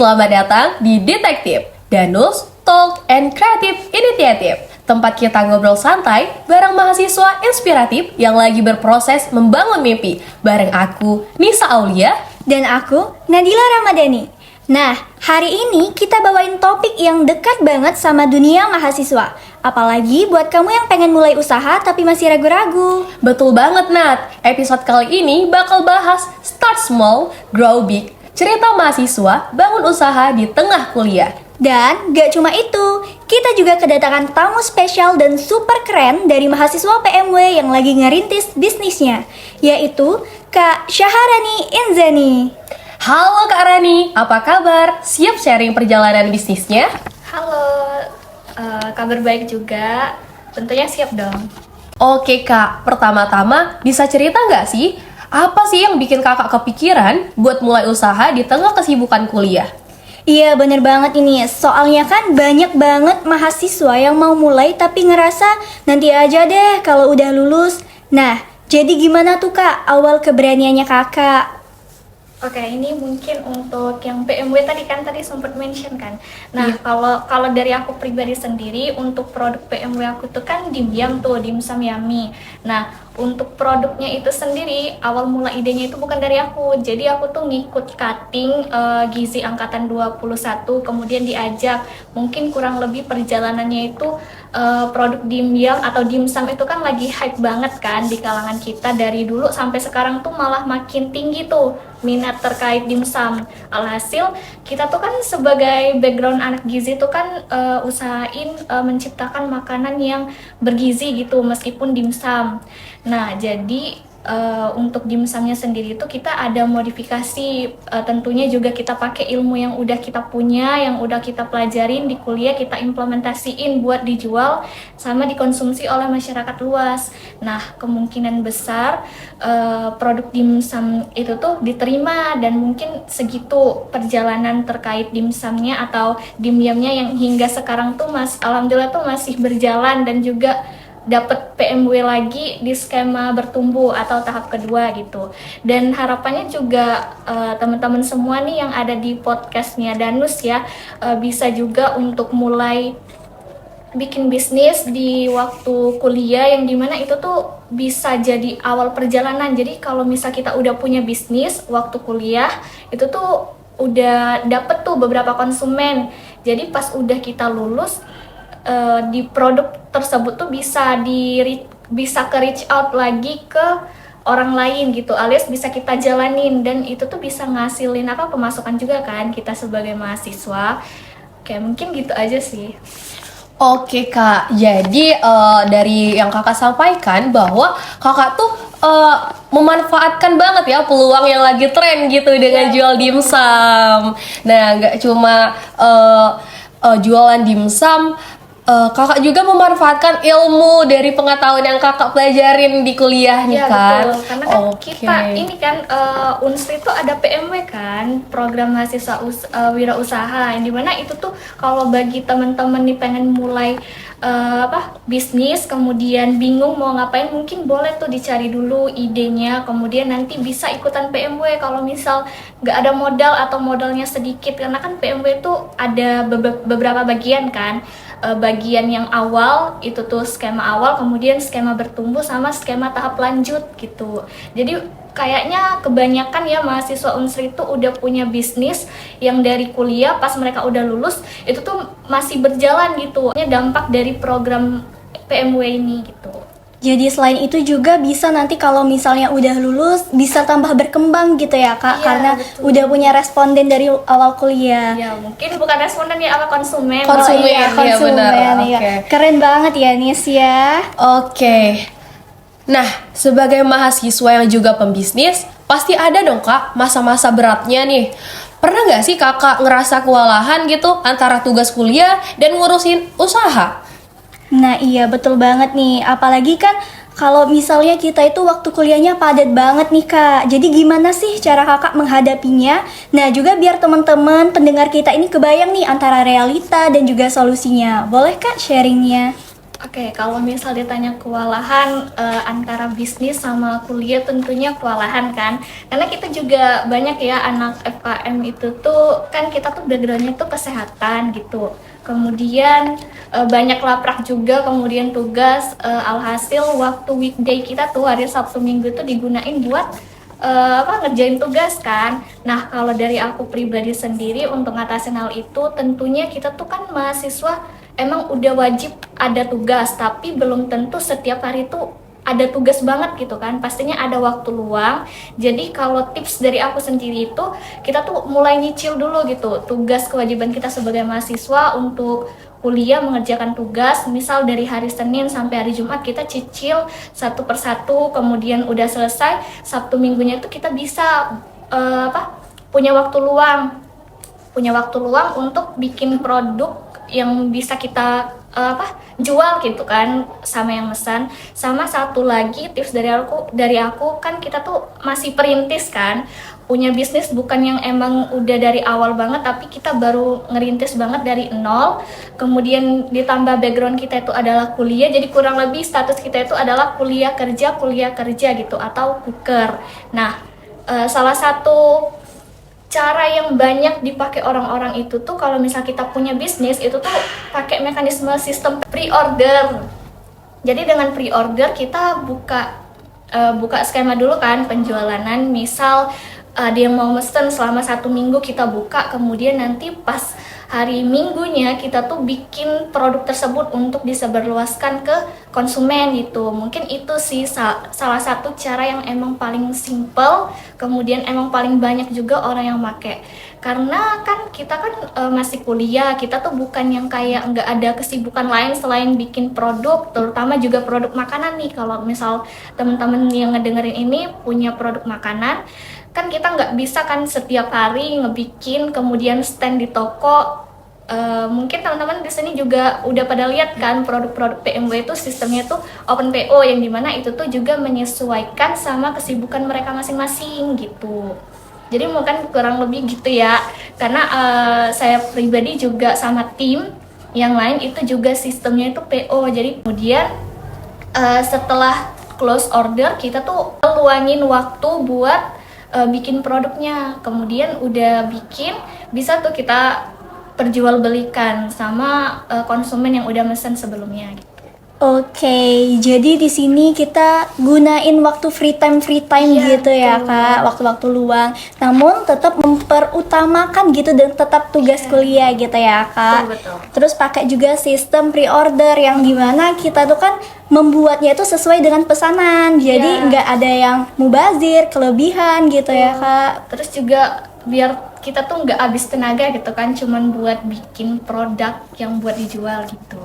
Selamat datang di Detektif, Danus Talk and Creative Initiative. Tempat kita ngobrol santai bareng mahasiswa inspiratif yang lagi berproses membangun mimpi. Bareng aku, Nisa Aulia. Dan aku, Nadila Ramadhani. Nah, hari ini kita bawain topik yang dekat banget sama dunia mahasiswa. Apalagi buat kamu yang pengen mulai usaha tapi masih ragu-ragu. Betul banget, Nat. Episode kali ini bakal bahas Start Small, Grow Big. Cerita mahasiswa bangun usaha di tengah kuliah. Dan gak cuma itu, kita juga kedatangan tamu spesial dan super keren dari mahasiswa PMW yang lagi ngerintis bisnisnya, yaitu Kak Syaharani Inzani. Halo Kak Rani, apa kabar? Siap sharing perjalanan bisnisnya? Halo, kabar baik juga. Tentunya siap dong. Oke Kak, pertama-tama bisa cerita nggak sih? Apa sih yang bikin kakak kepikiran buat mulai usaha di tengah kesibukan kuliah? Iya bener banget ini, soalnya kan banyak banget mahasiswa yang mau mulai tapi ngerasa nanti aja deh kalau udah lulus. Nah, jadi gimana tuh Kak awal keberaniannya kakak? Oke, ini mungkin untuk yang PMW tadi sempat mention kan. Nah, kalau dari aku pribadi sendiri untuk produk PMW aku tuh kan dimyam tuh, dimsum yummy. Nah, untuk produknya itu sendiri awal mula idenya itu bukan dari aku. Jadi aku tuh ngikut cutting gizi angkatan 21, kemudian diajak. Mungkin kurang lebih perjalanannya itu produk dimyam atau dimsum itu kan lagi hype banget kan di kalangan kita dari dulu sampai sekarang tuh malah makin tinggi tuh minat terkait dimsum. Alhasil kita tuh kan sebagai background anak gizi tuh kan usahain menciptakan makanan yang bergizi gitu meskipun dimsum. Nah, jadi untuk dimsumnya sendiri itu kita ada modifikasi, tentunya juga kita pakai ilmu yang udah kita punya, yang udah kita pelajarin di kuliah, kita implementasiin buat dijual sama dikonsumsi oleh masyarakat luas. Nah, kemungkinan besar produk dimsum itu tuh diterima dan mungkin segitu perjalanan terkait dimsumnya atau dimyamnya yang hingga sekarang tuh alhamdulillah tuh masih berjalan dan juga dapat PMW lagi di skema bertumbuh atau tahap kedua gitu. Dan harapannya juga teman-teman semua nih yang ada di podcastnya Danus ya bisa juga untuk mulai bikin bisnis di waktu kuliah yang dimana itu tuh bisa jadi awal perjalanan. Jadi kalau misal kita udah punya bisnis waktu kuliah itu tuh udah dapet tuh beberapa konsumen. Jadi pas udah kita lulus di produk tersebut tuh bisa ke reach out lagi ke orang lain gitu, alias bisa kita jalanin dan itu tuh bisa ngasilin pemasukan juga kan kita sebagai mahasiswa. Kayak mungkin gitu aja sih. Oke Kak, jadi dari yang kakak sampaikan bahwa kakak tuh memanfaatkan banget ya peluang yang lagi tren gitu dengan jual dimsum. Nah, nggak cuma jualan dimsum, kakak juga memanfaatkan ilmu dari pengetahuan yang kakak pelajarin di kuliah nih kan? Betul. Karena kan kita ini kan Unsri itu ada PMW kan, program mahasiswa wirausaha, yang dimana itu tuh kalau bagi teman-teman nih pengen mulai bisnis, kemudian bingung mau ngapain, mungkin boleh tuh dicari dulu idenya, kemudian nanti bisa ikutan PMW kalau misal nggak ada modal atau modalnya sedikit, karena kan PMW itu ada beberapa bagian kan. Bagian yang awal itu tuh skema awal, kemudian skema bertumbuh sama skema tahap lanjut gitu. Jadi kayaknya kebanyakan ya mahasiswa Unsri itu udah punya bisnis yang dari kuliah pas mereka udah lulus itu tuh masih berjalan gitu. Dampak dari program PMW ini gitu. Jadi selain itu juga bisa nanti kalau misalnya udah lulus bisa tambah berkembang gitu ya Kak, karena betul. udah punya responden dari awal kuliah. Ya mungkin bukan responden ya, konsumen. Konsumen ya. Okay. Keren banget ya Nis ya. Oke. Nah, sebagai mahasiswa yang juga pembisnis, pasti ada dong Kak masa-masa beratnya nih. Pernah nggak sih kakak ngerasa kewalahan gitu antara tugas kuliah dan ngurusin usaha? Nah iya betul banget nih, apalagi kan kalau misalnya kita itu waktu kuliahnya padat banget nih Kak. Jadi gimana sih cara kakak menghadapinya? Nah juga biar teman-teman pendengar kita ini kebayang nih antara realita dan juga solusinya. Boleh Kak sharingnya? Oke, kalau misal ditanya kewalahan antara bisnis sama kuliah, tentunya kewalahan kan. Karena kita juga banyak ya anak FKM itu tuh kan kita tuh backgroundnya tuh kesehatan gitu. Kemudian banyak laprak juga, kemudian tugas, alhasil waktu weekday kita tuh hari Sabtu Minggu tuh digunain buat ngerjain tugas kan. Nah, kalau dari aku pribadi sendiri untuk ngatasin hal itu, tentunya kita tuh kan mahasiswa emang udah wajib ada tugas, tapi belum tentu setiap hari tuh ada tugas banget gitu kan. Pastinya ada waktu luang. Jadi kalau tips dari aku sendiri itu, kita tuh mulai nyicil dulu gitu tugas kewajiban kita sebagai mahasiswa untuk kuliah mengerjakan tugas. Misal dari hari Senin sampai hari Jumat kita cicil satu persatu, kemudian udah selesai, Sabtu Minggunya itu kita bisa punya waktu luang untuk bikin produk yang bisa kita jual gitu kan sama yang mesan. Sama satu lagi tips dari aku kan kita tuh masih perintis kan, punya bisnis bukan yang emang udah dari awal banget, tapi kita baru ngerintis banget dari nol. Kemudian ditambah background kita itu adalah kuliah, jadi kurang lebih status kita itu adalah kuliah kerja gitu atau kuker. Nah, salah satu cara yang banyak dipakai orang-orang itu tuh kalau misal kita punya bisnis itu tuh pakai mekanisme sistem pre-order. Jadi dengan pre-order kita buka skema dulu kan penjualanan. Misal dia mau mesen selama 1 minggu kita buka, kemudian nanti pas hari Minggunya kita tuh bikin produk tersebut untuk disebarluaskan ke konsumen gitu. Mungkin itu sih salah satu cara yang emang paling simple, kemudian emang paling banyak juga orang yang make. Karena kan kita kan masih kuliah, kita tuh bukan yang kayak nggak ada kesibukan lain selain bikin produk, terutama juga produk makanan nih. Kalau misal teman-teman yang ngedengerin ini punya produk makanan, kan kita nggak bisa kan setiap hari ngebikin kemudian stand di toko. Mungkin teman-teman di sini juga udah pada lihat kan produk-produk PMW itu sistemnya tuh open PO, yang dimana itu tuh juga menyesuaikan sama kesibukan mereka masing-masing gitu. Jadi mungkin kurang lebih gitu ya, karena saya pribadi juga sama tim yang lain itu juga sistemnya itu PO. Jadi kemudian setelah close order kita tuh luangin waktu buat bikin produknya. Kemudian udah bikin, bisa tuh kita perjualbelikan sama konsumen yang udah mesen sebelumnya gitu. Oke, jadi di sini kita gunain waktu free time Iya, gitu ya betul. Kak, waktu-waktu luang. Namun tetap memperutamakan gitu dan tetap tugas kuliah gitu ya Kak. Betul. Terus pakai juga sistem pre-order yang dimana kita tuh kan membuatnya itu sesuai dengan pesanan. Jadi Iya. nggak ada yang mubazir, kelebihan gitu ya Kak. Terus juga biar kita tuh nggak habis tenaga gitu kan, cuman buat bikin produk yang buat dijual gitu.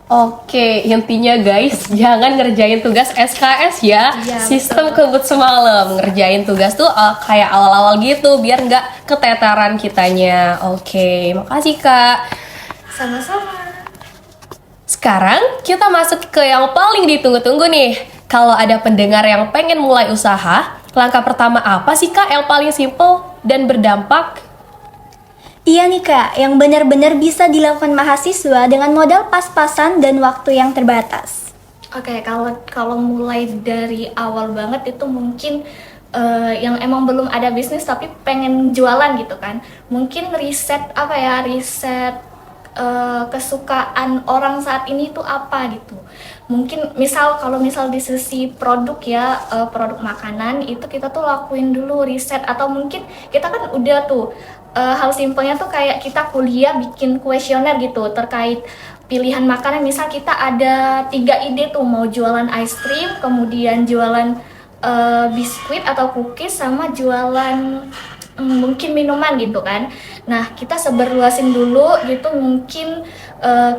Oke, intinya guys, jangan ngerjain tugas SKS ya. Iya, Sistem kebut semalam, ngerjain tugas tuh kayak awal-awal gitu, biar nggak keteteran kitanya. Oke, makasih Kak. Sama-sama. Sekarang kita masuk ke yang paling ditunggu-tunggu nih. Kalau ada pendengar yang pengen mulai usaha, langkah pertama apa sih Kak yang paling simple dan berdampak? Iya nih Kak, yang benar-benar bisa dilakukan mahasiswa dengan modal pas-pasan dan waktu yang terbatas. Oke, kalau mulai dari awal banget itu mungkin yang emang belum ada bisnis tapi pengen jualan gitu kan. Mungkin riset kesukaan orang saat ini itu apa gitu. Mungkin kalau misal di sisi produk ya, produk makanan itu kita tuh lakuin dulu riset, atau mungkin kita kan udah tuh hal simpelnya tuh kayak kita kuliah bikin kuesioner gitu terkait pilihan makanan. Misal kita ada 3 ide tuh, mau jualan ice cream, kemudian jualan biskuit atau cookies, sama jualan mungkin minuman gitu kan. Nah, kita sebarluasin dulu gitu mungkin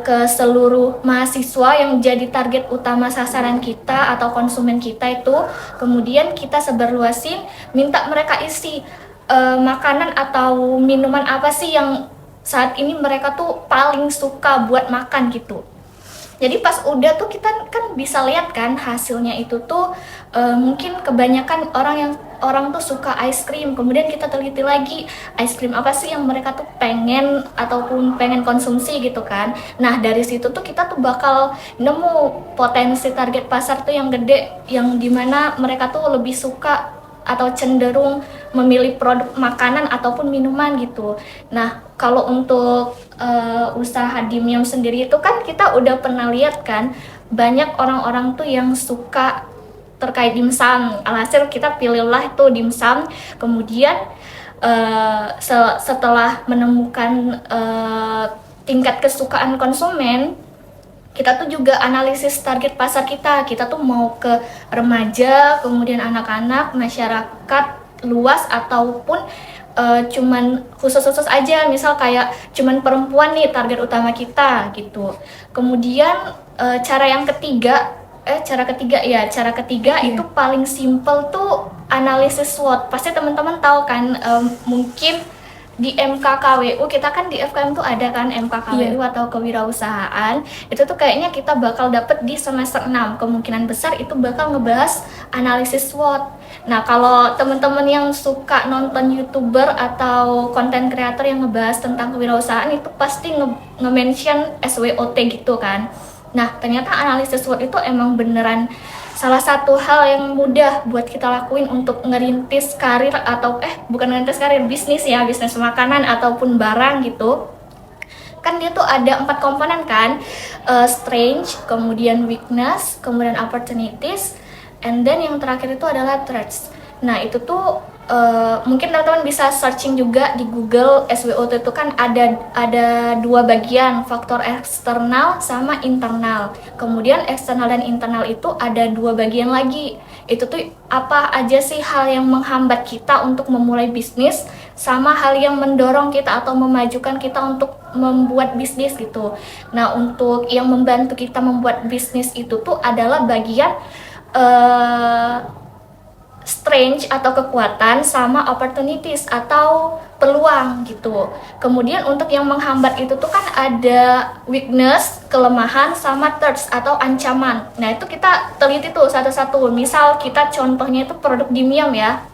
ke seluruh mahasiswa yang jadi target utama sasaran kita atau konsumen kita itu. Kemudian kita sebarluasin, minta mereka isi makanan atau minuman apa sih yang saat ini mereka tuh paling suka buat makan gitu. Jadi pas udah tuh kita kan bisa lihat kan hasilnya itu tuh mungkin kebanyakan orang tuh suka ice cream. Kemudian kita teliti lagi ice cream apa sih yang mereka tuh pengen ataupun pengen konsumsi gitu kan. Nah dari situ tuh kita tuh bakal nemu potensi target pasar tuh yang gede, yang dimana mereka tuh lebih suka atau cenderung memilih produk makanan ataupun minuman gitu. Nah, kalau untuk usaha Dimyum sendiri itu kan kita udah pernah lihat kan banyak orang-orang tuh yang suka terkait dimsum. Alhasil kita pilihlah itu dimsum. Kemudian setelah menemukan tingkat kesukaan konsumen, kita tuh juga analisis target pasar kita tuh mau ke remaja, kemudian anak-anak, masyarakat luas ataupun cuman khusus-khusus aja, misal kayak cuman perempuan nih target utama kita gitu. Kemudian cara ketiga itu paling simple tuh analisis SWOT. Pasti teman-teman tahu kan, mungkin di MKKWU kita kan di FKM tuh ada kan MKKWU atau kewirausahaan. Itu tuh kayaknya kita bakal dapet di semester 6. Kemungkinan besar itu bakal ngebahas analisis SWOT. Nah, kalau teman-teman yang suka nonton YouTuber atau konten creator yang ngebahas tentang kewirausahaan itu pasti nge-mention SWOT gitu kan. Nah, ternyata analisis SWOT itu emang beneran salah satu hal yang mudah buat kita lakuin untuk ngerintis karir atau bukan ngerintis karir, bisnis makanan ataupun barang gitu. Kan dia tuh ada 4 komponen kan, strength, kemudian weakness, kemudian opportunities, and then yang terakhir itu adalah threats. Nah itu tuh mungkin teman-teman bisa searching juga di Google. SWOT itu kan ada 2 bagian, faktor eksternal sama internal. Kemudian eksternal dan internal itu ada 2 bagian lagi. Itu tuh apa aja sih hal yang menghambat kita untuk memulai bisnis, sama hal yang mendorong kita atau memajukan kita untuk membuat bisnis gitu. Nah untuk yang membantu kita membuat bisnis itu tuh adalah bagian strength atau kekuatan sama opportunities atau peluang gitu. Kemudian untuk yang menghambat itu tuh kan ada weakness, kelemahan, sama threats atau ancaman. Nah itu kita teliti tuh satu-satu. Misal kita contohnya itu produk Dimyum ya.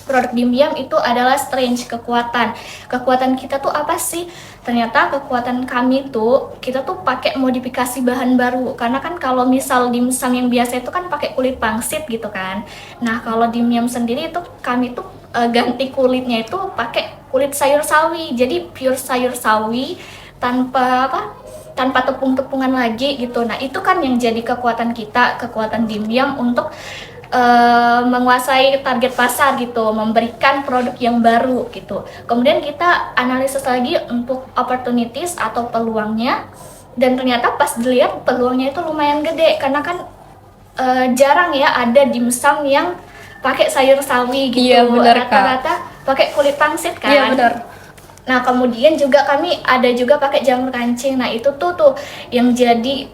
Produk Dimyum itu adalah strength, kekuatan. Kekuatan kita tuh apa sih? Ternyata kekuatan kami tuh, kita tuh pakai modifikasi bahan baru. Karena kan kalau misal dimsum yang biasa itu kan pakai kulit pangsit gitu kan. Nah kalau Dimyum sendiri itu kami tuh ganti kulitnya itu pakai kulit sayur sawi. Jadi pure sayur sawi tanpa tepung-tepungan lagi gitu. Nah itu kan yang jadi kekuatan kita, kekuatan Dimyum untuk menguasai target pasar gitu, memberikan produk yang baru gitu. Kemudian kita analisis lagi untuk opportunities atau peluangnya, dan ternyata pas dilihat peluangnya itu lumayan gede karena kan jarang ya ada dimsum yang pakai sayur sawi gitu. Iya, bener, Kak. Rata-rata pakai kulit pangsit kan. Iya benar. Nah kemudian juga kami ada juga pakai jamur kancing. Nah itu tuh yang jadi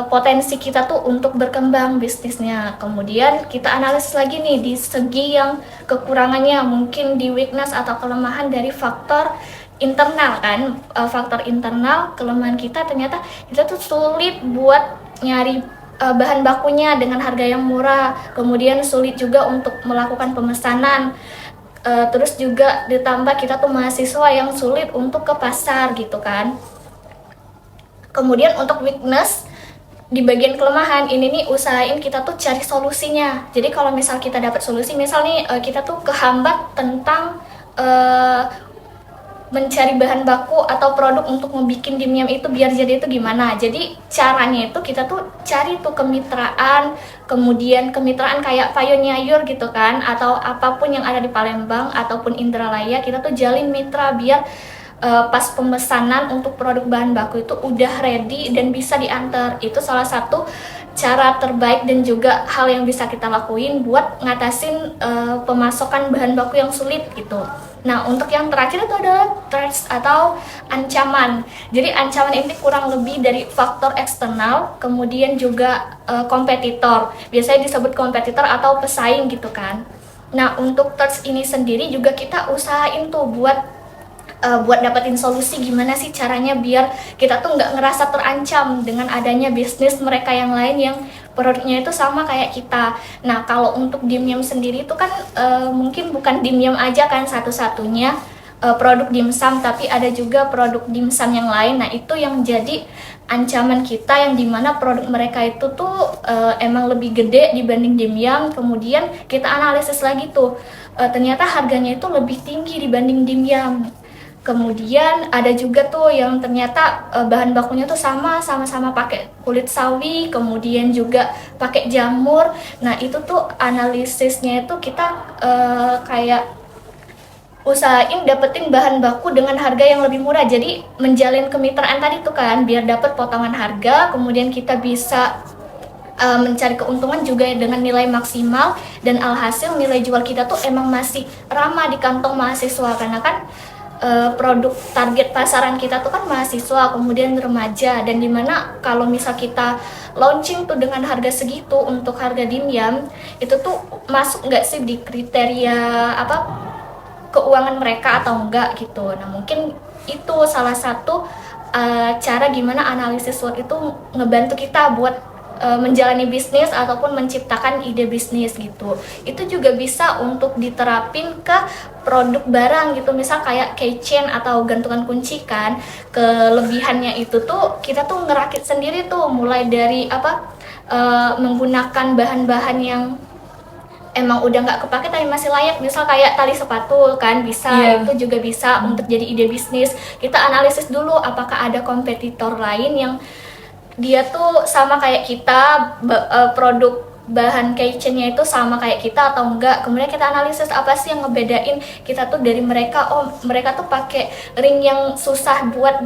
potensi kita tuh untuk berkembang bisnisnya. Kemudian kita analisis lagi nih di segi yang kekurangannya, mungkin di weakness atau kelemahan dari faktor internal kan. Faktor internal kelemahan kita ternyata kita tuh sulit buat nyari bahan bakunya dengan harga yang murah. Kemudian sulit juga untuk melakukan pemesanan. Terus juga ditambah kita tuh mahasiswa yang sulit untuk ke pasar gitu kan. Kemudian untuk weakness di bagian kelemahan ini nih usahain kita tuh cari solusinya. Jadi kalau misal kita dapat solusi, misal nih kita tuh kehambat tentang mencari bahan baku atau produk untuk membuat Dimyum itu biar jadi itu gimana. Jadi caranya itu kita tuh cari tuh kemitraan, kemudian kemitraan kayak Payonier gitu kan, atau apapun yang ada di Palembang ataupun Indralaya, kita tuh jalin mitra biar pas pemesanan untuk produk bahan baku itu udah ready dan bisa diantar. Itu salah satu cara terbaik dan juga hal yang bisa kita lakuin buat ngatasin pemasokan bahan baku yang sulit gitu. Nah untuk yang terakhir itu adalah threats atau ancaman. Jadi ancaman ini kurang lebih dari faktor eksternal, kemudian juga kompetitor. Biasanya disebut kompetitor atau pesaing gitu kan. Nah untuk threats ini sendiri juga kita usahain tuh buat buat dapetin solusi gimana sih caranya biar kita tuh nggak ngerasa terancam dengan adanya bisnis mereka yang lain yang produknya itu sama kayak kita. Nah, kalau untuk dimyum sendiri itu kan mungkin bukan dimyum aja kan satu-satunya produk dimsum, tapi ada juga produk dimsum yang lain. Nah, itu yang jadi ancaman kita, yang dimana produk mereka itu tuh emang lebih gede dibanding dimyum. Kemudian kita analisis lagi tuh, ternyata harganya itu lebih tinggi dibanding dimyum. Kemudian ada juga tuh yang ternyata bahan bakunya tuh sama-sama pakai kulit sawi, kemudian juga pakai jamur. Nah, itu tuh analisisnya itu kita kayak usahain dapetin bahan baku dengan harga yang lebih murah. Jadi menjalin kemitraan tadi tuh kan biar dapat potongan harga, kemudian kita bisa mencari keuntungan juga dengan nilai maksimal, dan alhasil nilai jual kita tuh emang masih ramah di kantong mahasiswa, karena kan produk target pasaran kita tuh kan mahasiswa, kemudian remaja, dan dimana kalau misal kita launching tuh dengan harga segitu untuk harga dimyum, itu tuh masuk nggak sih di kriteria keuangan mereka atau enggak gitu. Nah, mungkin itu salah satu cara gimana analisis SWOT itu ngebantu kita buat menjalani bisnis ataupun menciptakan ide bisnis gitu. Itu juga bisa untuk diterapin ke produk barang gitu, misal kayak keychain atau gantungan kunci kan. Kelebihannya itu tuh kita tuh ngerakit sendiri tuh, mulai dari menggunakan bahan-bahan yang emang udah nggak kepake tapi masih layak, misal kayak tali sepatu kan bisa. Itu juga bisa untuk jadi ide bisnis. Kita analisis dulu apakah ada kompetitor lain yang dia tuh sama kayak kita, produk bahan keychainnya itu sama kayak kita atau enggak. Kemudian kita analisis apa sih yang ngebedain kita tuh dari mereka. Oh, mereka tuh pakai ring yang susah buat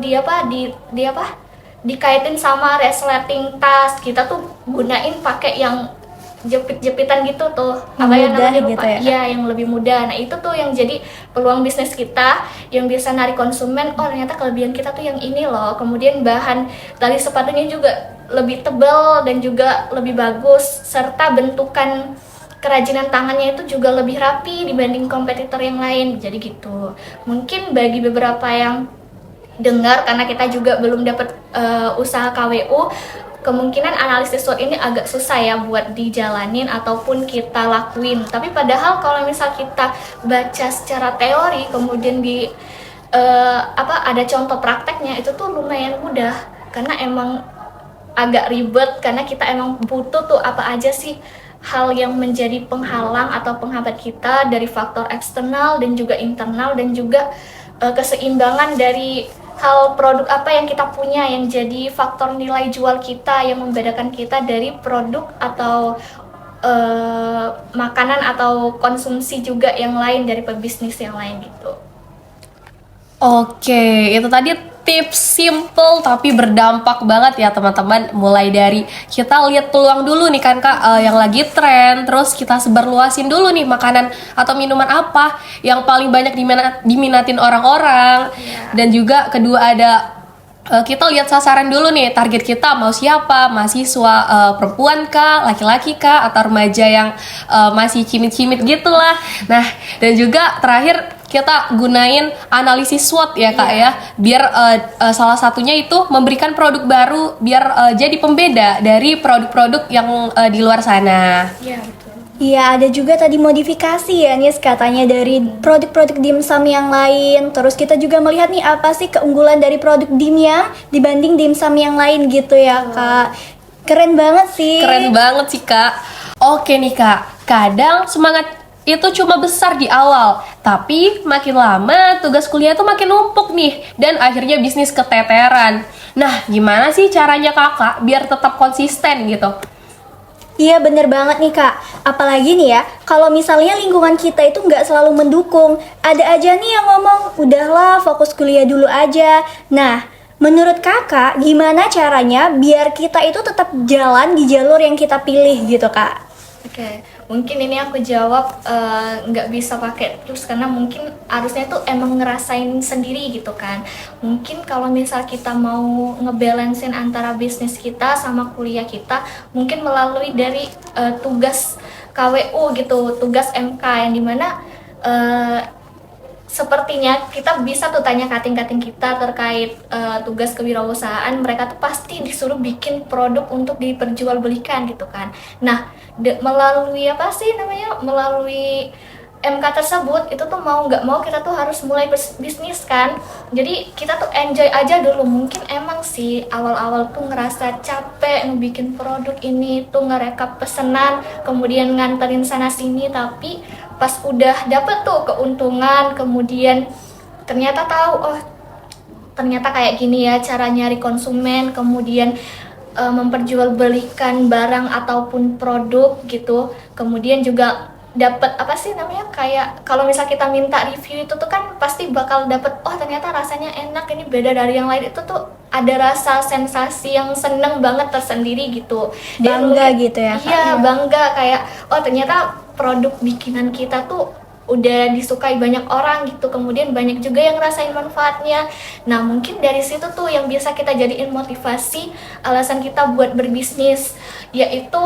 dikaitin sama resleting tas. Kita tuh gunain pakai yang jepit-jepitan gitu tuh, Yang mudah namanya gitu lupa. ya? Iya, yang lebih mudah. Nah, itu tuh yang jadi peluang bisnis kita yang bisa narik konsumen. Oh, ternyata kelebihan kita tuh yang ini loh. Kemudian bahan tali sepatunya juga lebih tebal dan juga lebih bagus, serta bentukan kerajinan tangannya itu juga lebih rapi dibanding kompetitor yang lain. Jadi gitu. Mungkin bagi beberapa yang dengar, karena kita juga belum dapat usaha KWU, kemungkinan analisis SWOT ini agak susah ya buat dijalanin ataupun kita lakuin. Tapi padahal kalau misal kita baca secara teori, kemudian ada contoh prakteknya, itu tuh lumayan mudah. Karena emang agak ribet, karena kita emang butuh tuh apa aja sih hal yang menjadi penghalang atau penghambat kita dari faktor eksternal dan juga internal, dan juga keseimbangan dari hal produk apa yang kita punya yang jadi faktor nilai jual kita yang membedakan kita dari produk atau makanan atau konsumsi juga yang lain dari pebisnis yang lain gitu. Oke, itu tadi tips simple tapi berdampak banget ya teman-teman. Mulai dari kita lihat peluang dulu nih kan Kak, yang lagi tren, terus kita sebarluasin dulu nih makanan atau minuman apa yang paling banyak diminatin orang-orang. Dan juga kedua ada kita lihat sasaran dulu nih, target kita mau siapa, mahasiswa perempuan kah, laki-laki kah, atau remaja yang masih cimit-cimit gitulah. Nah, dan juga terakhir kita gunain analisis SWOT ya Kak ya, biar salah satunya itu memberikan produk baru, biar jadi pembeda dari produk-produk yang di luar sana. Iya, betul. Iya, ada juga tadi modifikasi ya Nis, katanya dari produk-produk dimsum yang lain. Terus kita juga melihat nih apa sih keunggulan dari produk dimyum dibanding dimsum yang lain gitu ya Kak. Keren banget sih. Keren banget sih Kak. Oke nih Kak, kadang semangat itu cuma besar di awal, tapi makin lama tugas kuliah tuh makin numpuk nih, dan akhirnya bisnis keteteran. Nah, gimana sih caranya Kakak biar tetap konsisten gitu? Iya bener banget nih Kak. Apalagi nih ya, kalau misalnya lingkungan kita itu nggak selalu mendukung. Ada aja nih yang ngomong, udahlah fokus kuliah dulu aja. Nah, menurut Kakak gimana caranya biar kita itu tetap jalan di jalur yang kita pilih gitu Kak? Oke, mungkin ini aku jawab nggak bisa pakai tips, karena mungkin harusnya tuh emang ngerasain sendiri gitu kan. Mungkin kalau misal kita mau ngebalancein antara bisnis kita sama kuliah kita, mungkin melalui dari tugas KWU gitu, tugas MK, yang dimana sepertinya kita bisa tuh tanya kating-kating kita terkait tugas kewirausahaan, mereka tuh pasti disuruh bikin produk untuk diperjualbelikan gitu kan. Nah, melalui apa sih namanya, melalui MK tersebut itu tuh mau nggak mau kita tuh harus mulai bisnis kan. Jadi kita tuh enjoy aja dulu. Mungkin emang sih awal-awal tuh ngerasa capek ngebikin produk ini tuh, ngerekap pesanan, kemudian nganterin sana sini, tapi pas udah dapet tuh keuntungan, kemudian ternyata tahu, oh ternyata kayak gini ya cara nyari konsumen, kemudian memperjualbelikan barang ataupun produk gitu. Kemudian juga dapat apa sih namanya, kayak kalau misal kita minta review itu tuh kan pasti bakal dapat, oh ternyata rasanya enak, ini beda dari yang lain. Itu tuh ada rasa sensasi yang seneng banget tersendiri gitu. Bangga gitu ya, Kak? Iya, bangga kayak oh ternyata produk bikinan kita tuh udah disukai banyak orang gitu, kemudian banyak juga yang ngerasain manfaatnya. Nah mungkin dari situ tuh yang bisa kita jadiin motivasi alasan kita buat berbisnis, yaitu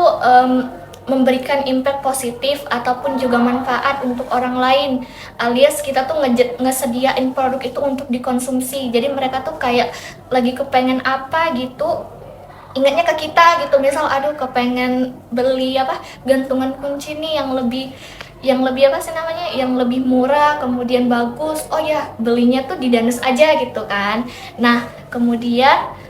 memberikan impact positif ataupun juga manfaat untuk orang lain, alias kita tuh ngesediain produk itu untuk dikonsumsi. Jadi mereka tuh kayak lagi kepengen apa gitu, ingatnya ke kita gitu. Misal aduh kepengen beli apa, gantungan kunci nih yang lebih apa sih namanya, yang lebih murah kemudian bagus, oh ya belinya tuh di Danes aja gitu kan. Nah kemudian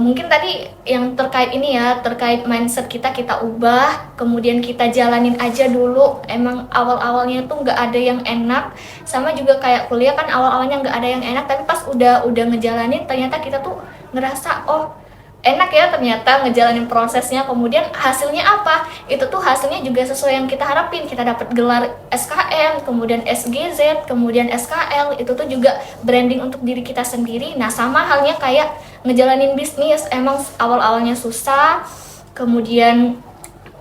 mungkin tadi yang terkait ini ya, terkait mindset kita ubah, kemudian kita jalanin aja dulu. Emang awal-awalnya tuh nggak ada yang enak, sama juga kayak kuliah kan awal-awalnya nggak ada yang enak, tapi pas udah ngejalanin ternyata kita tuh ngerasa oh enak ya ternyata ngejalanin prosesnya. Kemudian hasilnya apa? Itu tuh hasilnya juga sesuai yang kita harapin. Kita dapat gelar SKM, kemudian SGZ, kemudian SKL. Itu tuh juga branding untuk diri kita sendiri. Nah sama halnya kayak ngejalanin bisnis. Emang awal-awalnya susah, kemudian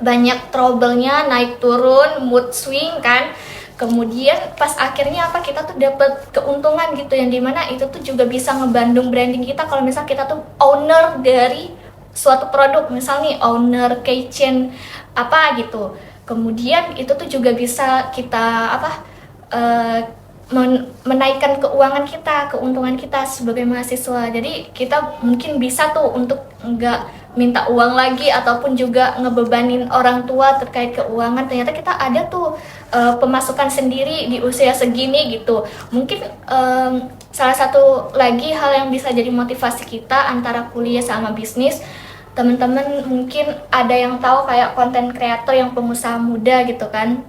banyak trouble-nya, naik turun, mood swing kan. Kemudian pas akhirnya apa, kita tuh dapat keuntungan gitu, yang dimana itu tuh juga bisa ngebandung branding kita. Kalau misal kita tuh owner dari suatu produk, misal nih owner keychain apa gitu, kemudian itu tuh juga bisa kita apa, menaikkan keuangan kita, keuntungan kita sebagai mahasiswa. Jadi kita mungkin bisa tuh untuk nggak minta uang lagi ataupun juga ngebebanin orang tua terkait keuangan. Ternyata kita ada tuh pemasukan sendiri di usia segini gitu. Mungkin salah satu lagi hal yang bisa jadi motivasi kita antara kuliah sama bisnis, teman-teman mungkin ada yang tahu kayak konten kreator yang pengusaha muda gitu kan,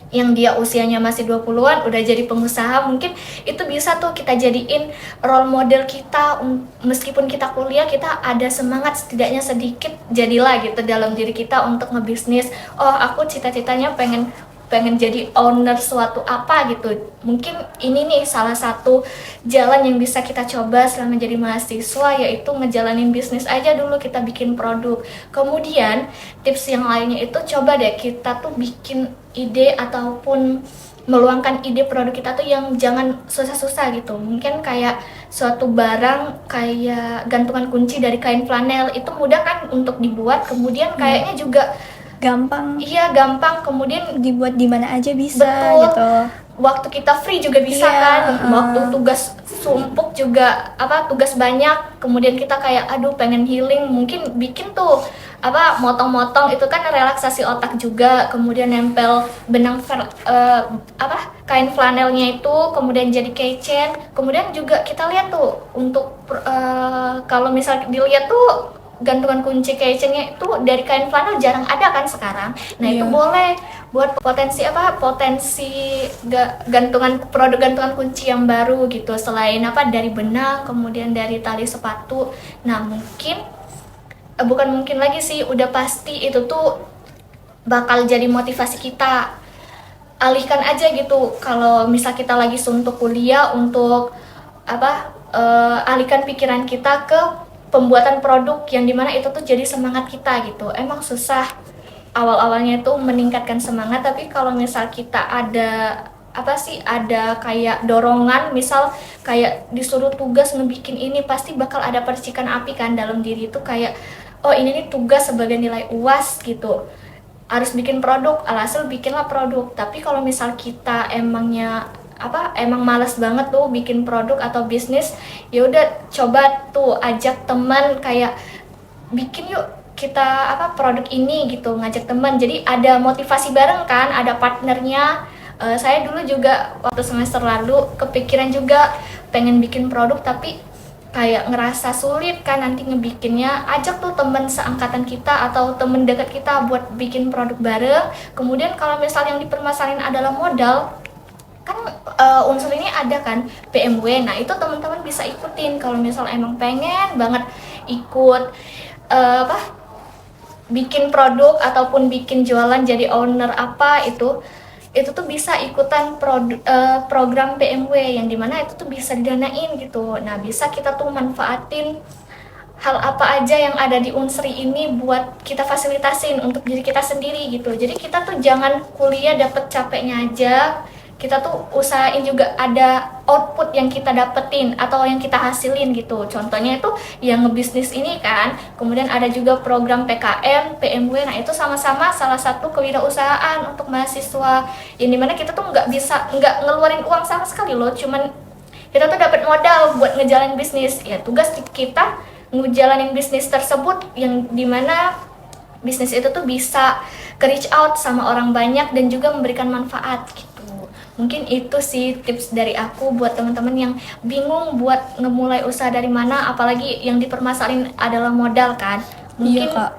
yang dia usianya masih 20-an udah jadi pengusaha. Mungkin itu bisa tuh kita jadiin role model kita. Meskipun kita kuliah, kita ada semangat setidaknya sedikit jadilah gitu dalam diri kita untuk ngebisnis. Oh aku cita-citanya pengen jadi owner suatu apa gitu. Mungkin ini nih salah satu jalan yang bisa kita coba selama jadi mahasiswa, yaitu ngejalanin bisnis aja dulu, kita bikin produk. Kemudian tips yang lainnya itu coba deh kita tuh bikin ide ataupun meluangkan ide produk kita tuh yang jangan susah-susah gitu. Mungkin kayak suatu barang kayak gantungan kunci dari kain flanel, itu mudah kan untuk dibuat, kemudian kayaknya juga Gampang iya gampang, kemudian dibuat di mana aja bisa betul, gitu. waktu kita free juga bisa kan, waktu tugas sumpuk juga apa, tugas banyak, kemudian kita kayak aduh pengen healing, mungkin bikin tuh apa, motong-motong, itu kan relaksasi otak juga. Kemudian nempel benang apa kain flanelnya itu, kemudian jadi keychain. Kemudian juga kita lihat tuh untuk kalau misal dilihat tuh gantungan kunci keychainnya itu dari kain flanel jarang ada kan sekarang. Nah itu boleh buat potensi apa, potensi gantungan produk gantungan kunci yang baru gitu, selain apa dari benang, kemudian dari tali sepatu. Nah mungkin bukan mungkin lagi sih, udah pasti itu tuh bakal jadi motivasi kita. Alihkan aja gitu, kalau misal kita lagi suntuk kuliah, untuk apa, alihkan pikiran kita ke pembuatan produk, yang dimana itu tuh jadi semangat kita gitu. Emang susah awal-awalnya itu meningkatkan semangat, tapi kalau misal kita ada apa sih, ada kayak dorongan, misal kayak disuruh tugas ngebikin ini, pasti bakal ada percikan api kan dalam diri itu, kayak oh ini nih tugas sebagai nilai UAS gitu, harus bikin produk, alhasil bikinlah produk. Tapi kalau misal kita emangnya emang malas banget tuh bikin produk atau bisnis, ya udah coba tuh ajak teman kayak bikin yuk kita produk ini gitu, ngajak teman, jadi ada motivasi bareng kan, ada partnernya. Saya dulu juga waktu semester lalu kepikiran juga pengen bikin produk tapi kayak ngerasa sulit kan nanti ngebikinnya, ajak tuh teman seangkatan kita atau teman dekat kita buat bikin produk bareng. Kemudian kalau misal yang dipermasalahin adalah modal, kan unsur ini ada kan PMW, nah itu teman-teman bisa ikutin kalau misal emang pengen banget ikut bikin produk ataupun bikin jualan jadi owner itu tuh bisa ikutan program PMW yang dimana itu tuh bisa didanain gitu. Nah bisa kita tuh manfaatin hal apa aja yang ada di Unsri ini buat kita fasilitasin untuk diri kita sendiri gitu. Jadi kita tuh jangan kuliah dapet capeknya aja, kita tuh usahain juga ada output yang kita dapetin atau yang kita hasilin gitu. Contohnya itu yang ngebisnis ini kan, kemudian ada juga program PKM, PMW, nah itu sama-sama salah satu kewirausahaan untuk mahasiswa, yang dimana kita tuh nggak ngeluarin uang sama sekali loh, cuman kita tuh dapat modal buat ngejalanin bisnis. Ya tugas kita ngejalanin bisnis tersebut yang dimana bisnis itu tuh bisa ke reach out sama orang banyak dan juga memberikan manfaat gitu. Mungkin itu sih tips dari aku buat teman-teman yang bingung buat ngemulai usaha dari mana, apalagi yang dipermasalahin adalah modal kan. Mungkin Iya Kak,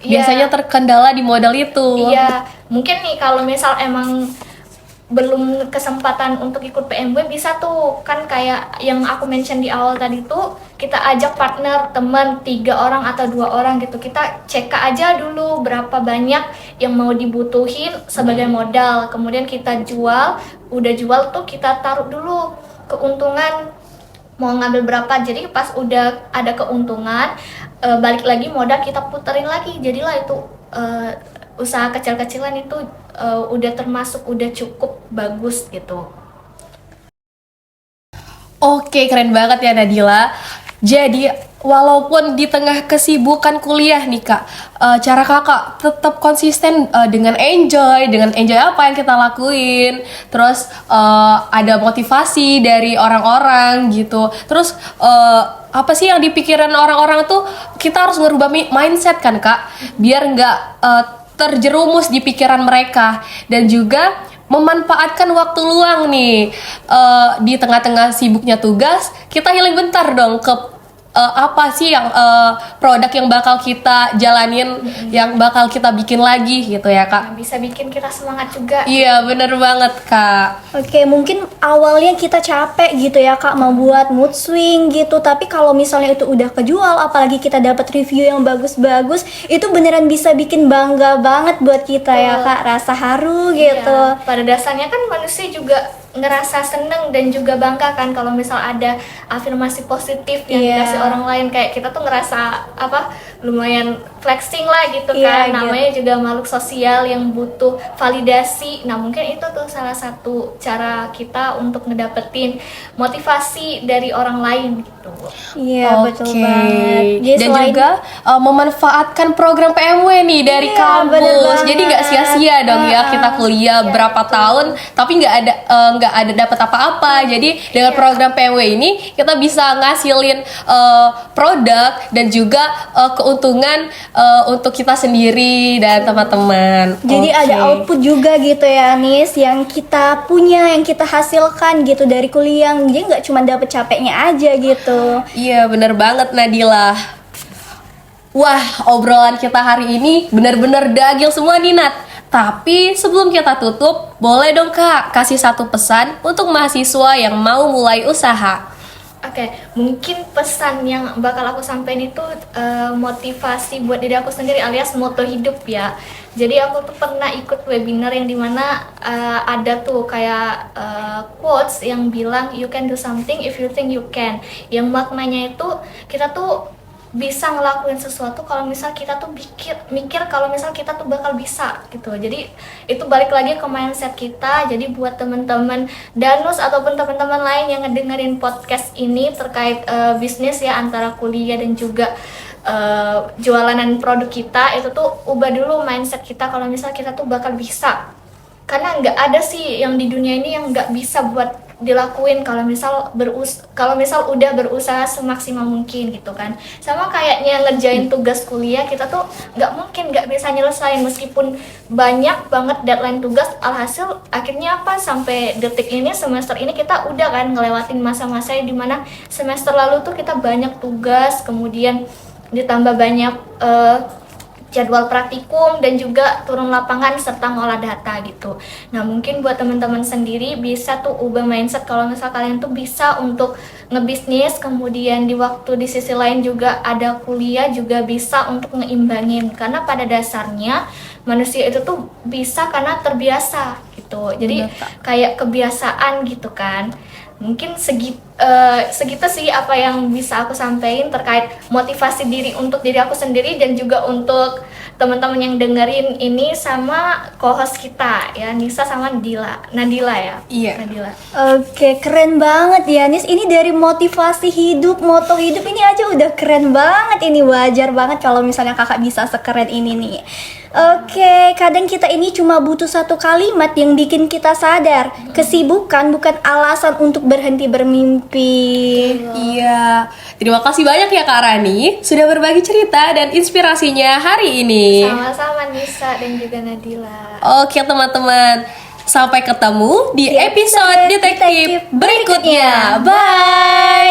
biasanya terkendala di modal itu. iya, mungkin nih kalau misal emang belum kesempatan untuk ikut PMW, bisa tuh kan kayak yang aku mention di awal tadi tuh, kita ajak partner, teman 3 orang atau 2 orang gitu, kita cek aja dulu berapa banyak yang mau dibutuhin sebagai modal, kemudian kita jual, udah jual tuh kita taruh dulu keuntungan mau ngambil berapa, jadi pas udah ada keuntungan balik lagi modal kita puterin lagi, jadilah itu usaha kecil-kecilan itu udah termasuk udah cukup bagus gitu. Oke, keren banget ya Nadila. Jadi, walaupun di tengah kesibukan kuliah nih Kak, cara Kakak tetap konsisten dengan enjoy apa yang kita lakuin. Terus ada motivasi dari orang-orang gitu. Terus apa sih yang dipikiran orang-orang tuh, kita harus ngerubah mindset kan Kak, biar nggak terjerumus di pikiran mereka, dan juga memanfaatkan waktu luang nih di tengah-tengah sibuknya tugas, kita healing bentar dong ke apa sih yang produk yang bakal kita jalanin, yang bakal kita bikin lagi gitu ya Kak. Nah, bisa bikin kita semangat juga. Iya bener banget Kak. Oke, mungkin awalnya kita capek gitu ya Kak, mau buat mood swing gitu. Tapi kalau misalnya itu udah kejual, apalagi kita dapat review yang bagus-bagus, itu beneran bisa bikin bangga banget buat kita ya Kak. Rasa haru gitu. Iya, pada dasarnya kan manusia juga ngerasa seneng dan juga bangga kan kalau misal ada afirmasi positif yang dikasih orang lain, kayak kita tuh ngerasa lumayan flexing lah gitu kan. Namanya juga makhluk sosial yang butuh validasi. Nah mungkin itu tuh salah satu cara kita untuk ngedapetin motivasi dari orang lain gitu. Iya, betul banget. Jadi Dan juga memanfaatkan program PMW nih dari kampus. Jadi nggak sia-sia dong ya kita kuliah berapa tahun tapi nggak ada dapat apa-apa. Jadi dengan program PMW ini kita bisa ngasilin produk dan juga keuntungan untuk kita sendiri dan teman-teman. Jadi ada output juga gitu ya Nis, yang kita punya, yang kita hasilkan gitu dari kuliah. Jadi nggak cuma dapet capeknya aja gitu. Iya bener banget Nadila. Wah, obrolan kita hari ini bener-bener dagil semua nih Nat. Tapi sebelum kita tutup, boleh dong Kak kasih satu pesan untuk mahasiswa yang mau mulai usaha. Oke, mungkin pesan yang bakal aku sampaikan itu motivasi buat diri aku sendiri alias moto hidup ya. Jadi aku tuh pernah ikut webinar yang dimana ada tuh kayak quotes yang bilang you can do something if you think you can. Yang maknanya itu kita tuh bisa ngelakuin sesuatu kalau misal kita tuh mikir kalau misal kita tuh bakal bisa gitu. Jadi itu balik lagi ke mindset kita. Jadi buat teman-teman Danus ataupun teman-teman lain yang ngedengerin podcast ini terkait bisnis ya, antara kuliah dan juga jualanan produk kita, itu tuh ubah dulu mindset kita kalau misal kita tuh bakal bisa karena nggak ada sih yang di dunia ini yang nggak bisa buat dilakuin kalau misal udah berusaha semaksimal mungkin gitu kan. Sama kayaknya ngerjain tugas kuliah, kita tuh nggak mungkin nggak bisa nyelesain meskipun banyak banget deadline tugas. Alhasil akhirnya apa, sampai detik ini semester ini kita udah kan ngelewatin masa-masa di mana semester lalu tuh kita banyak tugas, kemudian ditambah banyak jadwal praktikum dan juga turun lapangan serta ngolah data gitu. Nah, mungkin buat teman-teman sendiri bisa tuh ubah mindset kalau misal kalian tuh bisa untuk ngebisnis, kemudian di waktu di sisi lain juga ada kuliah, juga bisa untuk ngeimbangin. Karena pada dasarnya manusia itu tuh bisa karena terbiasa gitu. Jadi kayak kebiasaan gitu kan. Mungkin segitu sih apa yang bisa aku sampaikan terkait motivasi diri untuk diri aku sendiri dan juga untuk teman-teman yang dengerin ini sama co-host kita ya, Nisa sama Nadila ya. Iya. Nadila. Oke, keren banget ya Nis. Ini dari motivasi hidup, moto hidup ini aja udah keren banget. Ini wajar banget kalau misalnya kakak bisa sekeren ini nih. Oke, kadang kita ini cuma butuh satu kalimat yang bikin kita sadar. Kesibukan bukan alasan untuk berhenti bermimpi. Iya. Terima kasih banyak ya Kak Rani sudah berbagi cerita dan inspirasinya hari ini. Sama-sama Nisa dan juga Nadila. Oke teman-teman, sampai ketemu di episode detektif berikutnya. Bye.